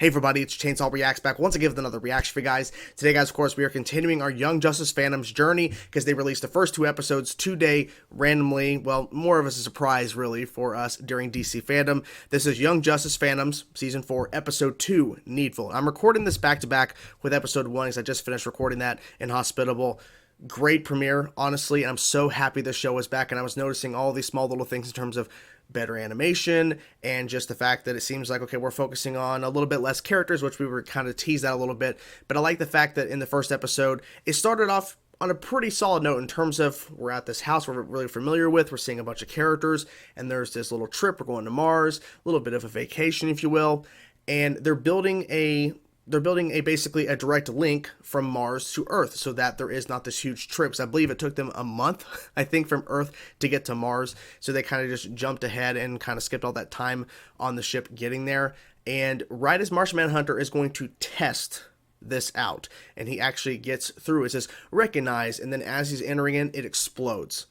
Hey everybody, it's Chainsaw Reacts back once again with another reaction for you guys. Today, guys, of course, we are continuing our Young Justice Phantom's journey because they released the first 2 episodes today randomly. Well, more of a surprise, really, for us during DC Fandom. This is Young Justice Phantoms, Season 4, Episode 2, Needful. I'm recording this back-to-back with Episode 1 because I just finished recording that in Hospitable. Great premiere, honestly, and I'm so happy the show is back, and I was noticing all these small little things in terms of better animation and just the fact that it seems like, okay, we're focusing on a little bit less characters, which we were kind of teased out a little bit, but I like the fact that in the first episode, it started off on a pretty solid note in terms of we're at this house we're really familiar with, we're seeing a bunch of characters, and there's this little trip, we're going to Mars, a little bit of a vacation, if you will, and they're building a basically a direct link from Mars to Earth so that there is not this huge trip. So I believe it took them a month, I think, from Earth to get to Mars. So they kind of just jumped ahead and kind of skipped all that time on the ship getting there. And right as Martian Manhunter is going to test this out, and he actually gets through, it says recognize, and then as he's entering in, it explodes.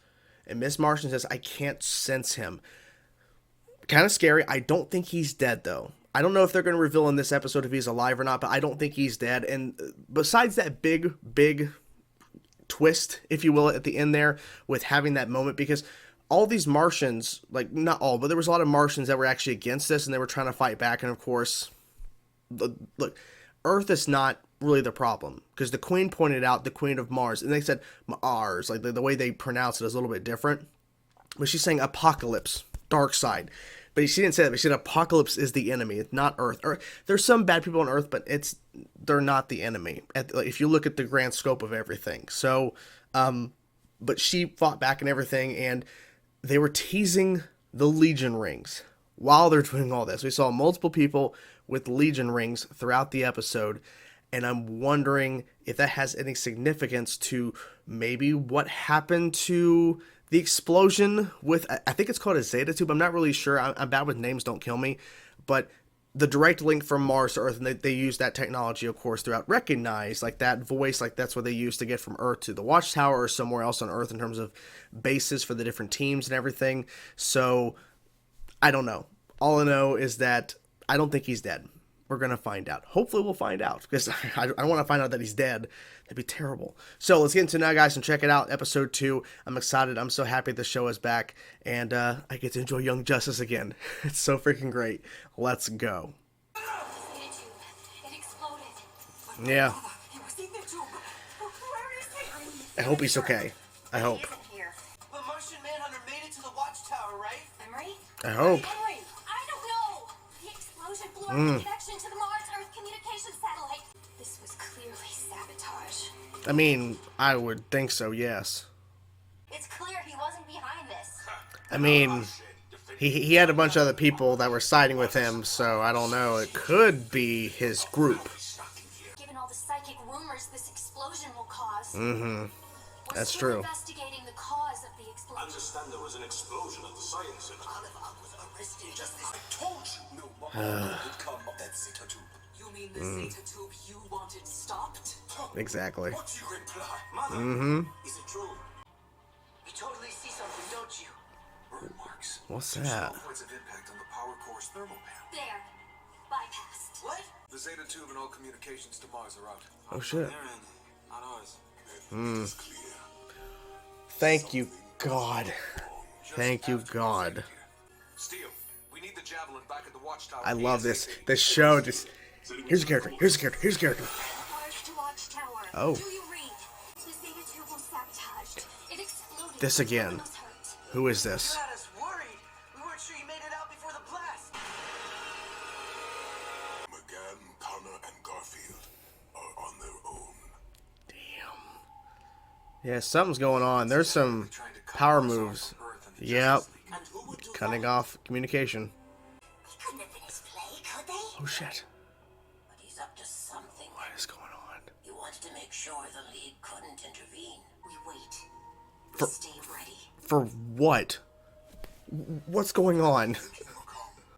And Miss Martian says, I can't sense him. Kind of scary. I don't think he's dead though. I don't know if they're going to reveal in this episode if he's alive or not, but I don't think he's dead. And besides that big twist, if you will, at the end there with having that moment, because all these Martians, like not all, but there was a lot of Martians that were actually against this and they were trying to fight back. And of course, look, Earth is not really the problem because the Queen pointed out the Queen of Mars, and they said Mars, like the way they pronounce it is a little bit different. But she's saying apocalypse, dark side. But she didn't say that. But she said Apocalypse is the enemy. It's not Earth. There's some bad people on Earth, but they're not the enemy. If you look at the grand scope of everything. So, but she fought back and everything, and they were teasing the Legion rings while they're doing all this. We saw multiple people with Legion rings throughout the episode, and I'm wondering if that has any significance to maybe what happened to the explosion with, I think it's called a Zeta tube. I'm not really sure. I'm bad with names, don't kill me. But the direct link from Mars to Earth, and they use that technology, of course, throughout Recognize, like that voice, like that's what they use to get from Earth to the Watchtower or somewhere else on Earth in terms of bases for the different teams and everything. So, I don't know. All I know is that I don't think he's dead. We're going to find out. Hopefully we'll find out, because I don't want to find out that he's dead. That'd be terrible. So let's get into it now, guys, and check it out. Episode 2. I'm excited. I'm so happy the show is back, and I get to enjoy Young Justice again. It's so freaking great. Let's go. Yeah. I hope he's okay. I hope. The Martian Manhunter made it to the Watchtower, right? Henry? I hope. Henry, I don't know. The explosion blew up the connection to the Mars-Earth communication satellite. This was clearly sabotage. I mean, I would think so, yes. It's clear he wasn't behind this. I mean, he had a bunch of other people that were siding with him, so I don't know. It could be his group. Given all the psychic rumors this explosion will cause. That's we're true. Investigating the cause of the explosion. I understand there was an explosion at the science center. Oliver was arrested just this. I told you no more would come of that Zeta tube. You mean the Zeta tube you wanted stopped? Exactly. What do you imply? Mother, is it true? You totally see something, don't you? Burn marks. What's Two that? small points of impact on the power core's thermal panel. There. Bypassed. What? The Zeta tube and all communications to Mars are out. Oh, shit. Their end, not ours. It is clear. Thank you, God. Thank you, God. Steel, we need the Javelin back at the Watchtower. I love this. This show just... Here's a character. Here's a character. Here's a character. Mars to Watchtower. Oh. Do you read? The Zeta tube was sabotaged. It exploded. This again. Everyone was hurt. Who is this? You had us worried. We weren't sure you made it out before the blast. McGann, Connor, and Garfield are on their own. Yeah, something's going on. There's some power moves. Yep. And who would do Cutting that? off communication. They couldn't have finished play, could they? Oh, shit. But he's up to something. What is going on? He wanted to make sure the League couldn't intervene. We wait. For- Stay ready. For what? What's going on?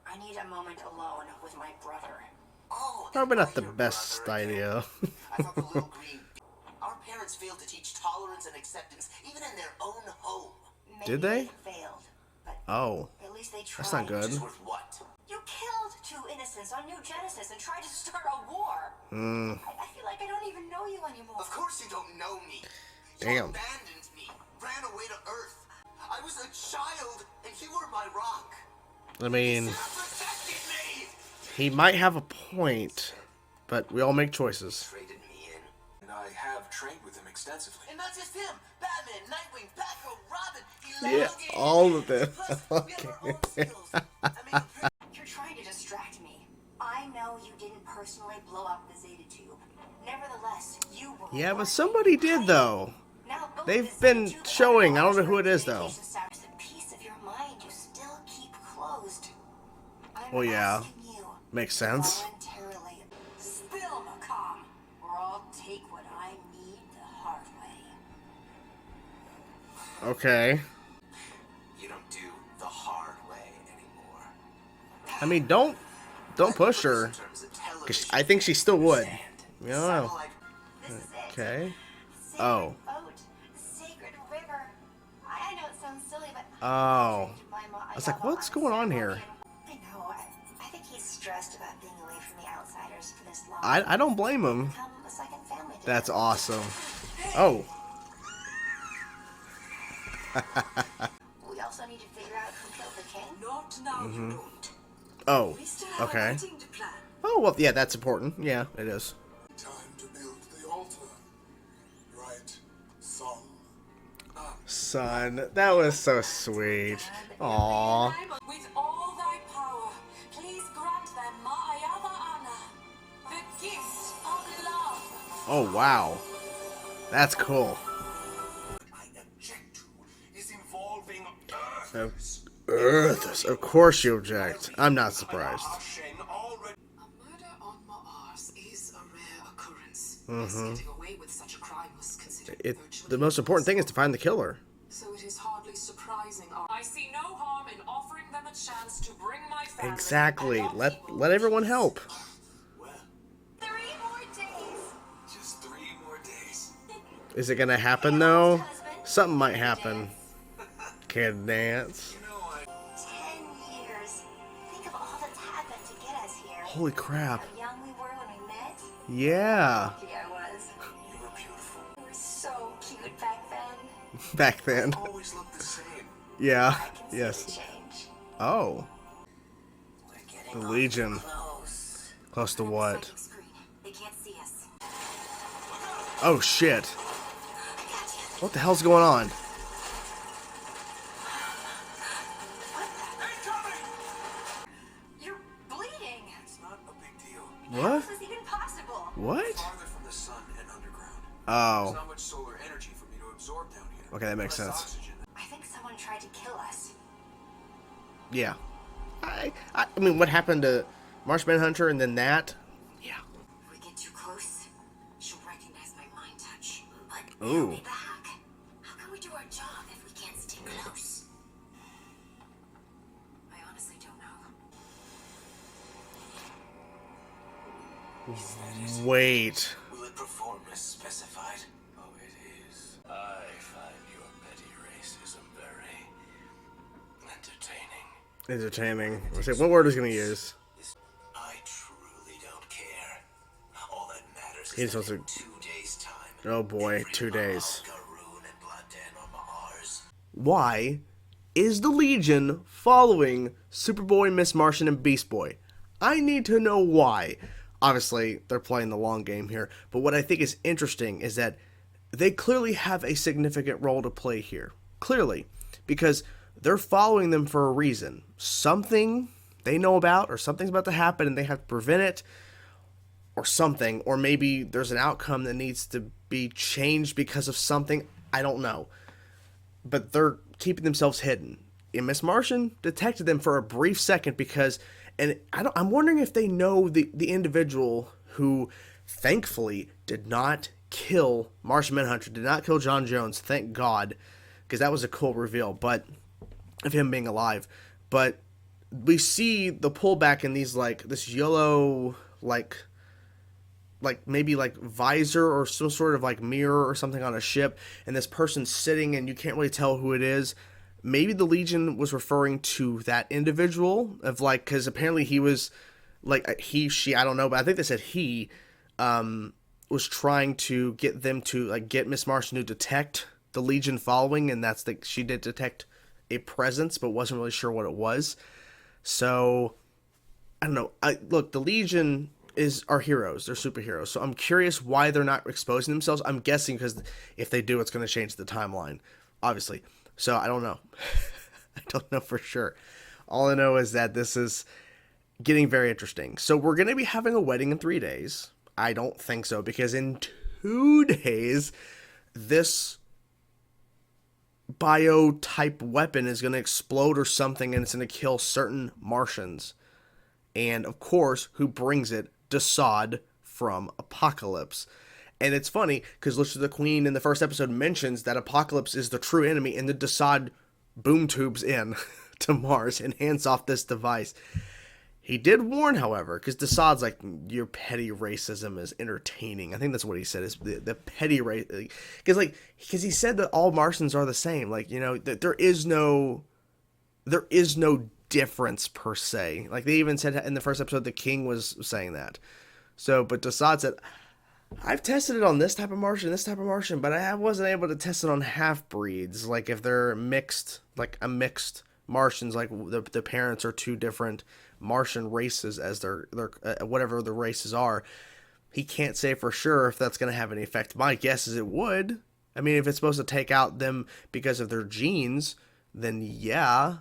I need a moment alone with my brother. Oh, Probably not the best idea. I thought the little green. Our parents failed to teach tolerance and acceptance, even in their own home. Maybe Did they? Failed, but Oh, at least they tried. that's not good. Which is worth what? You killed 2 innocent resistance on New Genesis and tried to start a war. I feel like I don't even know you anymore. Of course you don't know me. Damn. You abandoned me, ran away to Earth. I was a child, and you were my rock. I mean, You should have protected me. he might have a point, but we all make choices. Traded me in. And I have trained with him extensively. And not just him. Batman, Nightwing, Batgirl, Robin. Yeah, all of them. Plus, we have our own skills. I mean, You're trying to distract me. I know you didn't personally blow up the Zeta Tube. Nevertheless, you were. Yeah, but somebody did, though. Now, both They've the been Zeta Tube showing. I don't know and who it is, though. communication status, the piece of your mind you still keep closed. I'm Well, yeah. asking you Makes sense. voluntarily spill, Macomb, or I'll take what I need the hard way. Okay. you don't do the hard way anymore. I mean, don't push her. In terms of 'Cause television, I think she still would. sand, You don't know. satellite, This is it. Okay. Sacred Oh. boat, sacred river. I know it sounds silly, but Oh. I was like, what's going on here? I know. I think he's stressed about being away from the outsiders for this long. I don't blame him. Become a second family to That's him. awesome. Oh. We also need to figure out who killed the king. Not now, you don't. Oh. We still have a Okay. wedding to plan. Oh, well, yeah, that's important. Yeah, it is. Time to build the altar. Right, son. Son, that was so sweet. Aww. With all thy power, please grant them Ma'ayava Anna, the gift of love. Oh, wow. That's cool. I object to is involving Uh, Earth. Of course you object. I'm not surprised. Hashem already. A murder on Mars is a rare occurrence. Getting away with such a crime was considered virtually The most important thing is to find the killer. So it is hardly surprising. I see no harm in offering them a chance to bring my family. Exactly. and our Let people everyone peace. help. Well, 3 more days. just 3 more days. Is it gonna happen though? Something might happen. Kid dance. You know, 10 years. Think of all that's happened to get us here. Holy crap. How young we were when we met. Yeah. Lucky I was. you were beautiful. We were so cute back then. Back then. Always looked the same. Yeah. I can see Yes. the change. Oh. We're getting The awful Legion. close. Close to what? Psychic screen. They can't see us. Oh shit. I got you. What the hell's going on? You're bleeding. It's not a big deal. What? How is this even possible? What? Farther from the sun and underground. Oh. There's not much solar energy for me to absorb down here. Okay, that makes Less sense. Oxygen. I think someone tried to kill us. Yeah. I mean, what happened to Marsh Manhunter and then that? Yeah. If we get too close, she'll recognize my mind touch. But Ooh. we'll be back. How can we do our job if we can't stay close? I honestly don't know. Wait. Will it perform as specified? Oh, it is. I find your petty racism very entertaining. Entertaining. Let's see, what word is he gonna use? I truly don't care. All that matters He's is that supposed in 2 days' time. Oh boy, every 2 days. Mahal, Garoon, and Bloodden on Mars. Why is the Legion following Superboy, Miss Martian, and Beast Boy? I need to know why. Obviously, they're playing the long game here, but what I think is interesting is that they clearly have a significant role to play here. Clearly. Because they're following them for a reason. Something they know about, or something's about to happen and they have to prevent it, or something. Or maybe there's an outcome that needs to be changed because of something. I don't know. But they're keeping themselves hidden. And Miss Martian detected them for a brief second because, and I'm wondering if they know the individual who thankfully did not kill Martian Manhunter, did not kill John Jones, thank God, because that was a cool reveal, but of him being alive. But we see the pullback in these, like, this yellow, like maybe like visor or some sort of like mirror or something on a ship, and this person sitting and you can't really tell who it is. Maybe the Legion was referring to that individual of, like, because apparently he was like he, she, I don't know, but I think they said he was trying to get them to like get Miss Martian to detect the Legion following, and that's the she did detect a presence, but wasn't really sure what it was. So I don't know. Look, the Legion are heroes. They're superheroes. So I'm curious why they're not exposing themselves. I'm guessing because if they do, it's going to change the timeline, obviously. So I don't know. I don't know for sure. All I know is that this is getting very interesting. So we're going to be having a wedding in 3 days. I don't think so, because in 2 days, this bio-type weapon is going to explode or something, and it's going to kill certain Martians. And, of course, who brings it? Desaad from Apocalypse. And it's funny, because Listen to the Queen in the first episode mentions that Apocalypse is the true enemy, and the Desaad boom tubes in to Mars and hands off this device. He did warn, however, because Desaad's like, your petty racism is entertaining. I think that's what he said, is the petty race. Because he said that all Martians are the same. Like, you know, that there is no difference per se. Like, they even said in the first episode, the king was saying that. So, but Desaad said, I've tested it on this type of Martian, but I wasn't able to test it on half-breeds. Like, if they're mixed, like a mixed Martians, like the parents are two different Martian races as their whatever the races are. He can't say for sure if that's going to have any effect. My guess is it would. I mean, if it's supposed to take out them because of their genes, then yeah.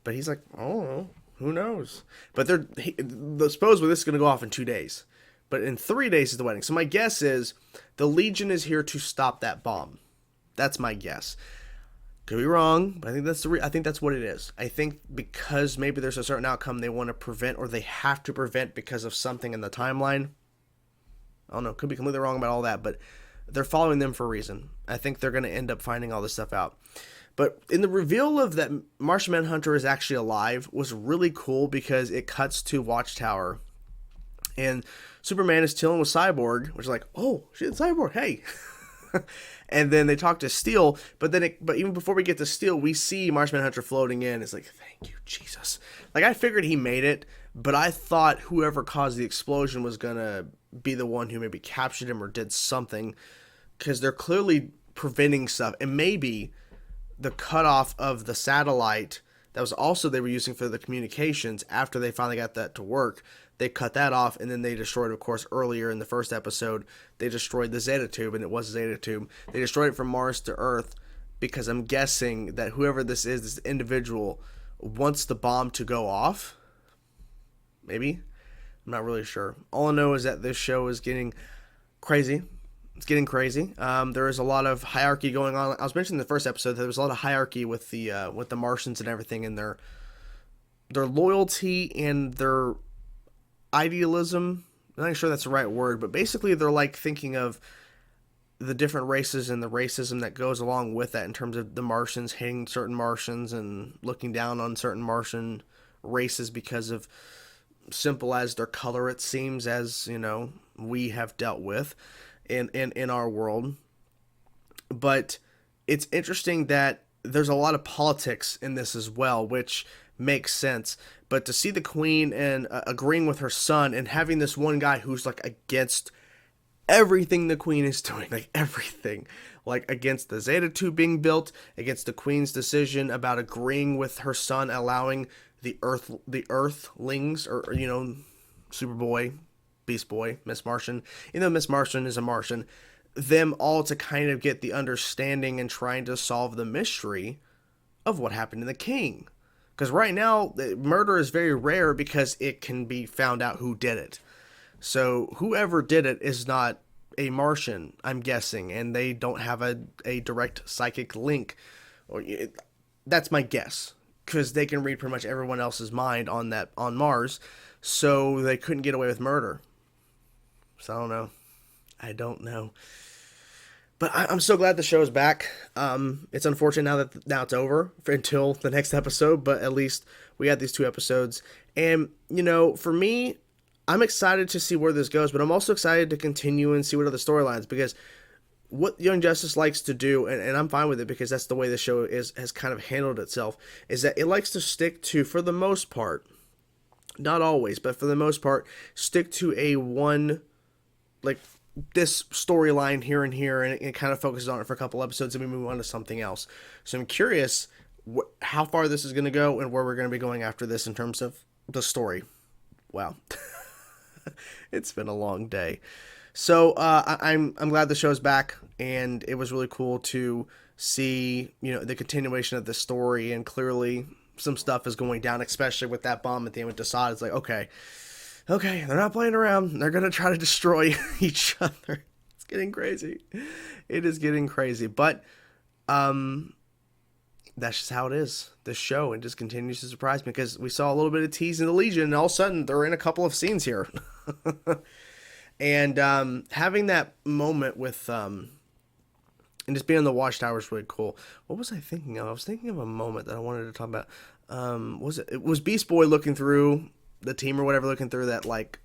But he's like, oh, who knows? But supposedly this is going to go off in 2 days. But in 3 days is the wedding. So my guess is the Legion is here to stop that bomb. That's my guess. Could be wrong, but I think that's what it is. I think because maybe there's a certain outcome they want to prevent, or they have to prevent because of something in the timeline. I don't know. Could be completely wrong about all that, but they're following them for a reason. I think they're going to end up finding all this stuff out. But in the reveal of that Martian Manhunter is actually alive was really cool, because it cuts to Watchtower, and Superman is chilling with Cyborg, which is like, oh shit, Cyborg, hey. And then they talk to Steel, but even before we get to Steel, we see Martian Manhunter floating in. It's like, thank you, Jesus. Like, I figured he made it, but I thought whoever caused the explosion was gonna be the one who maybe captured him or did something, because they're clearly preventing stuff. And maybe the cutoff of the satellite that was also they were using for the communications, after they finally got that to work, they cut that off, and then they destroyed, of course, earlier in the first episode, they destroyed the Zeta Tube, and it was a Zeta Tube. They destroyed it from Mars to Earth, because I'm guessing that whoever this is, this individual, wants the bomb to go off. Maybe? I'm not really sure. All I know is that this show is getting crazy. It's getting crazy. There is a lot of hierarchy going on. I was mentioning in the first episode that there was a lot of hierarchy with the Martians and everything, and their loyalty and their idealism. I'm not sure that's the right word, but basically they're like thinking of the different races and the racism that goes along with that, in terms of the Martians hating certain Martians and looking down on certain Martian races because of simple as their color, it seems, as you know, we have dealt with in our world. But it's interesting that there's a lot of politics in this as well, which makes sense. But to see the Queen and agreeing with her son, and having this one guy who's like against everything the Queen is doing, like everything, like against the Zeta Tube being built, against the Queen's decision about agreeing with her son, allowing the Earthlings, or you know, Superboy, Beast Boy, Miss Martian, even though Miss Martian is a Martian, them all to kind of get the understanding and trying to solve the mystery of what happened to the king. Because right now, murder is very rare because it can be found out who did it. So whoever did it is not a Martian, I'm guessing, and they don't have a direct psychic link. That's my guess, because they can read pretty much everyone else's mind on Mars, so they couldn't get away with murder. So I don't know. But I'm so glad the show is back. It's unfortunate now it's over until the next episode, but at least we had these 2 episodes. And, you know, for me, I'm excited to see where this goes, but I'm also excited to continue and see what other storylines, because what Young Justice likes to do, and I'm fine with it because that's the way the show has kind of handled itself, is that it likes to stick to, for the most part, not always, but for the most part, stick to a one, like, this storyline here and here, and it kind of focuses on it for a couple episodes, and we move on to something else. So I'm curious how far this is going to go and where we're going to be going after this in terms of the story. Wow. It's been a long day. So I'm glad the show's back, and it was really cool to see, you know, the continuation of the story, and clearly some stuff is going down, especially with that bomb at the end with Desaad. It's like, okay, they're not playing around. They're going to try to destroy each other. It's getting crazy. It is getting crazy. But that's just how it is. This show, it just continues to surprise me, because we saw a little bit of tease in the Legion, and all of a sudden they're in a couple of scenes here. And having that moment with and just being in the Watchtower is really cool. What was I thinking of? I was thinking of a moment that I wanted to talk about. It was Beast Boy looking through the team or whatever, looking through that, like,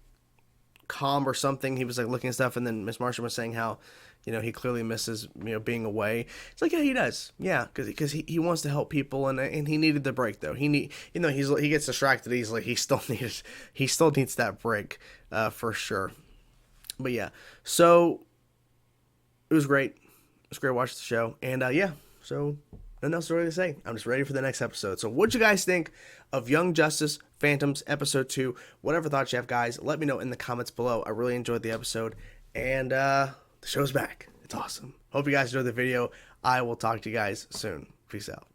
comm or something. He was, like, looking at stuff, and then Miss Martian was saying how, you know, he clearly misses, you know, being away. It's like, yeah, he does. Yeah, because he wants to help people, and he needed the break, though. He gets distracted easily. He still needs that break, for sure. But yeah, so it was great. It was great to watch the show, and yeah, so nothing else really to say. I'm just ready for the next episode. So what'd you guys think of Young Justice Phantoms episode 2? Whatever thoughts you have, guys, let me know in the comments below. I really enjoyed the episode, and the show's back. It's awesome. Hope you guys enjoyed the video. I will talk to you guys soon. Peace out.